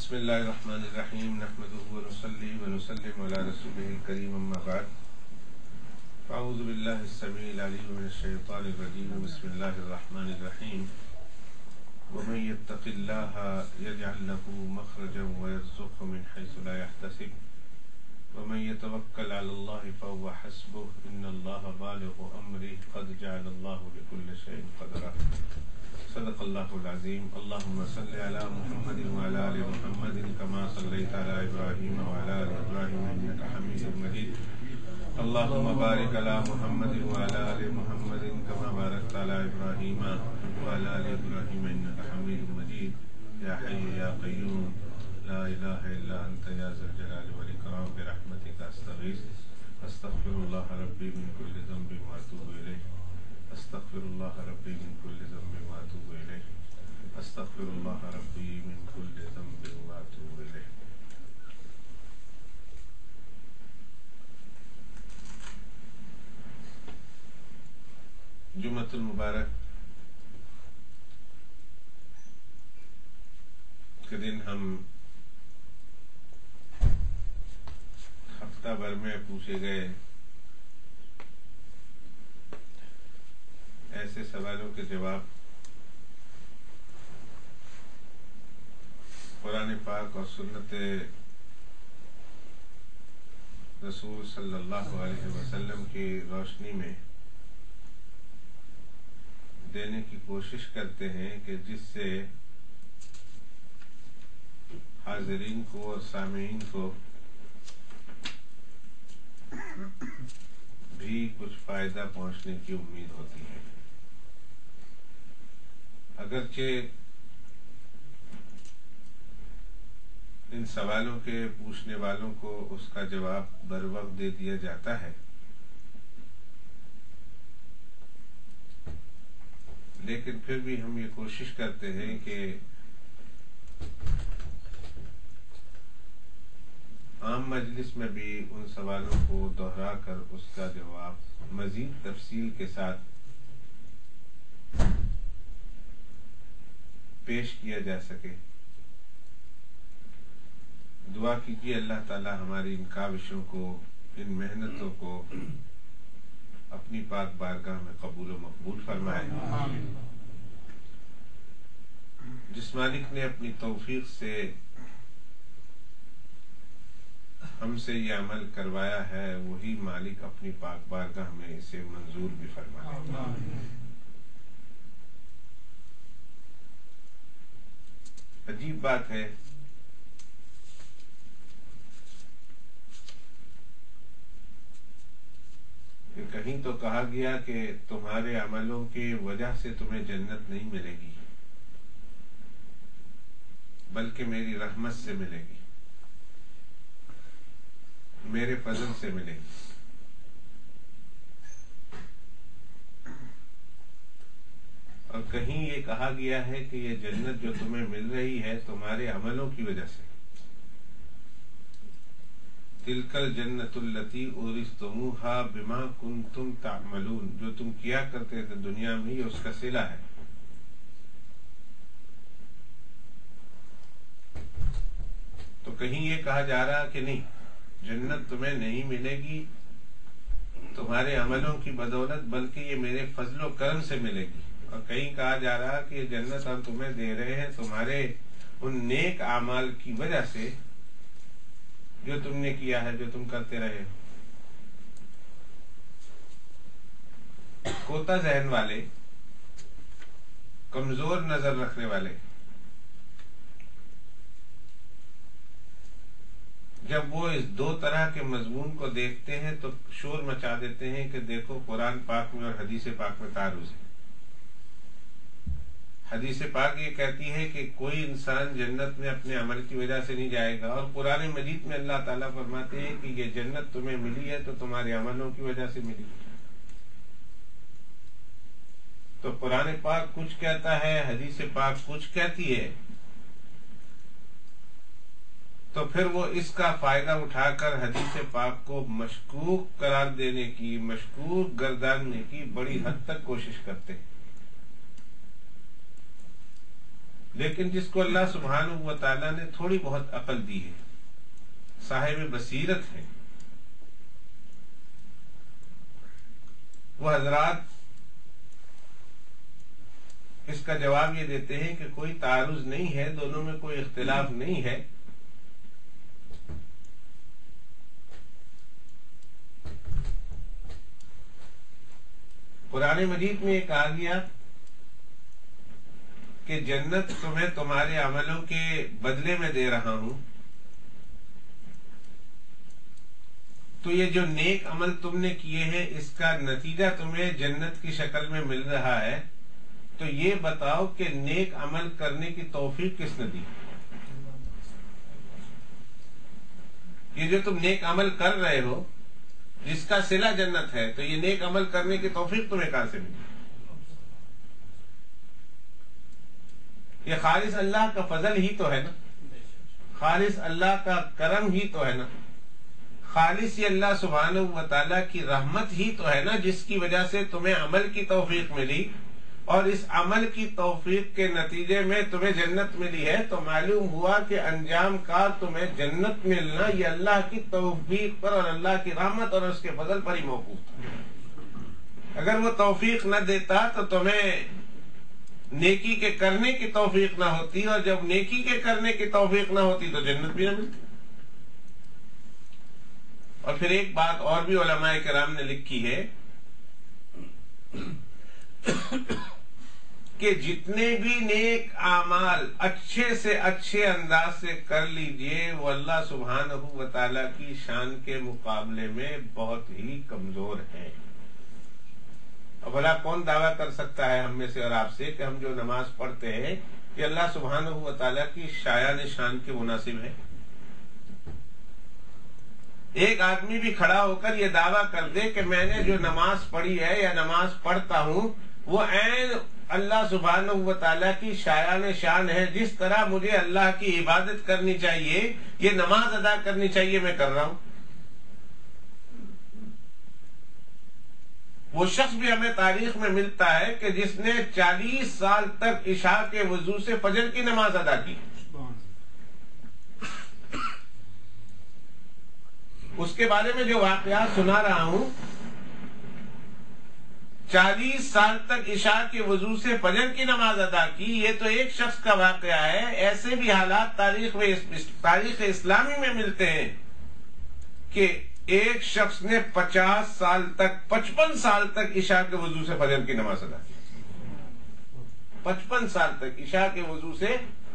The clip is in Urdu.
بسم اللہ الرحمن الرحیم نحمده ونصلی ونسلم علی رسوله الکریم اما بعد اعوذ باللہ السمیع العلیم من الشیطان الرجیم بسم اللہ الرحمن الرحیم ومن یتق اللہ یجعل له مخرجا ویرزقه من حیث لا یحتسب ومن یتوکل علی اللہ فهو حسبه ان اللہ بالغ امرہ قد جعل اللہ لكل شیء قدرا صدق اللہ العظیم اللہم صلی علی محمد وعلی آل محمد کما صلیت علی ابراہیم وعلی آل ابراہیم انک حمید مجید اللہم بارک علی محمد وعلی آل محمد کما بارکت علی ابراہیم وعلی آل ابراہیم انک حمید مجید یا حی یا قیوم لا الہ الا انت یا ذا الجلال والاکرام برحمتک استغیث استغفر اللہ ربی من کل ذنب واتوب الیہ استغفر اللہ ربی من کل ذنب واتوب الیہ استغفر اللہ ربی من کل ذنب واتوب الیہ. جمعۃ المبارک کے دن ہم ہفتہ بھر میں پوچھے گئے ایسے سوالوں کے جواب قرآن پاک اور سنت رسول صلی اللہ علیہ وسلم کی روشنی میں دینے کی کوشش کرتے ہیں کہ جس سے حاضرین کو اور سامعین کو بھی کچھ فائدہ پہنچنے کی امید ہوتی ہے. اگرچہ ان سوالوں کے پوچھنے والوں کو اس کا جواب بر وقت دے دیا جاتا ہے، لیکن پھر بھی ہم یہ کوشش کرتے ہیں کہ عام مجلس میں بھی ان سوالوں کو دہرا کر اس کا جواب مزید تفصیل کے ساتھ پیش کیا جا سکے. دعا کیجیے اللہ تعالی ہماری ان کاوشوں کو، ان محنتوں کو اپنی پاک بارگاہ میں قبول و مقبول فرمائے. جس مالک نے اپنی توفیق سے ہم سے یہ عمل کروایا ہے وہی مالک اپنی پاک بارگاہ میں اسے منظور بھی فرمائے. عجیب بات ہے کہ کہیں تو کہا گیا کہ تمہارے عملوں کی وجہ سے تمہیں جنت نہیں ملے گی بلکہ میری رحمت سے ملے گی، میرے فضل سے ملے گی. اور کہیں یہ کہا گیا ہے کہ یہ جنت جو تمہیں مل رہی ہے تمہارے عملوں کی وجہ سے. تلک الجنت التی اورثتموها بما کنتم تعملون، جو تم کیا کرتے تھے دنیا میں یہ اس کا صلہ ہے. تو کہیں یہ کہا جا رہا کہ نہیں، جنت تمہیں نہیں ملے گی تمہارے عملوں کی بدولت بلکہ یہ میرے فضل و کرم سے ملے گی. اور کہیں کہا جا رہا کہ یہ جنت ہم تمہیں دے رہے ہیں تمہارے ان نیک اعمال کی وجہ سے جو تم نے کیا ہے، جو تم کرتے رہے. کوتا ذہن والے، کمزور نظر رکھنے والے جب وہ اس دو طرح کے مضمون کو دیکھتے ہیں تو شور مچا دیتے ہیں کہ دیکھو قرآن پاک میں اور حدیث پاک میں تعارض ہے. حدیث پاک یہ کہتی ہے کہ کوئی انسان جنت میں اپنے عمل کی وجہ سے نہیں جائے گا، اور قرآن مجید میں اللہ تعالیٰ فرماتے ہیں کہ یہ جنت تمہیں ملی ہے تو تمہارے عملوں کی وجہ سے ملی. تو قرآن پاک کچھ کہتا ہے، حدیث پاک کچھ کہتی ہے، تو پھر وہ اس کا فائدہ اٹھا کر حدیث پاک کو مشکوک قرار دینے کی، مشکوک گرداننے کی بڑی حد تک کوشش کرتے ہیں. لیکن جس کو اللہ سبحانہ و تعالیٰ نے تھوڑی بہت عقل دی ہے، صاحب بصیرت ہے، وہ حضرات اس کا جواب یہ دیتے ہیں کہ کوئی تعارض نہیں ہے، دونوں میں کوئی اختلاف نہیں ہے، قرآن مجید میں یہ کہا گیا کہ جنت تمہیں تمہارے عملوں کے بدلے میں دے رہا ہوں، تو یہ جو نیک عمل تم نے کیے ہیں اس کا نتیجہ تمہیں جنت کی شکل میں مل رہا ہے، تو یہ بتاؤ کہ نیک عمل کرنے کی توفیق کس نے دی؟ یہ جو تم نیک عمل کر رہے ہو جس کا صلہ جنت ہے، تو یہ نیک عمل کرنے کی توفیق تمہیں کہاں سے ملی؟ یہ خالص اللہ کا فضل ہی تو ہے نا، خالص اللہ کا کرم ہی تو ہے نا، خالص یہ اللہ سبحانہ و تعالیٰ کی رحمت ہی تو ہے نا، جس کی وجہ سے تمہیں عمل کی توفیق ملی، اور اس عمل کی توفیق کے نتیجے میں تمہیں جنت ملی ہے، تو معلوم ہوا کہ انجام کار تمہیں جنت ملنا یہ اللہ کی توفیق پر اور اللہ کی رحمت اور اس کے فضل پر ہی موقوف تھا۔ اگر وہ توفیق نہ دیتا تو تمہیں نیکی کے کرنے کی توفیق نہ ہوتی، اور جب نیکی کے کرنے کی توفیق نہ ہوتی تو جنت بھی نہ ملتی۔ اور پھر ایک بات اور بھی علماء کرام نے لکھی ہے کہ جتنے بھی نیک اعمال اچھے سے اچھے انداز سے کر لیجئے، وہ اللہ سبحانہ و تعالیٰ کی شان کے مقابلے میں بہت ہی کمزور ہیں۔ اب بھلا کون دعویٰ کر سکتا ہے ہم میں سے اور آپ سے کہ ہم جو نماز پڑھتے ہیں یہ اللہ سبحانہ و تعالیٰ کی شایان شان کے مناسب ہے؟ ایک آدمی بھی کھڑا ہو کر یہ دعویٰ کر دے کہ میں نے جو نماز پڑھی ہے یا نماز پڑھتا ہوں وہ عین اللہ سبحانہ و تعالیٰ کی شایان شان ہے، جس طرح مجھے اللہ کی عبادت کرنی چاہیے، یہ نماز ادا کرنی چاہیے، میں کر رہا ہوں۔ وہ شخص بھی ہمیں تاریخ میں ملتا ہے کہ جس نے 40 سال تک عشاء کے وضو سے فجر کی نماز ادا کی، اس کے بارے میں جو واقعات سنا رہا ہوں، 40 سال تک عشاء کے وضو سے فجر کی نماز ادا کی، یہ تو ایک شخص کا واقعہ ہے۔ ایسے بھی حالات تاریخ اسلامی میں ملتے ہیں کہ ایک شخص نے 50 سال تک 55 سال تک عشاء کے وضو سے فجر کی نماز ادا کی، 55 سال تک عشاء کے وضو سے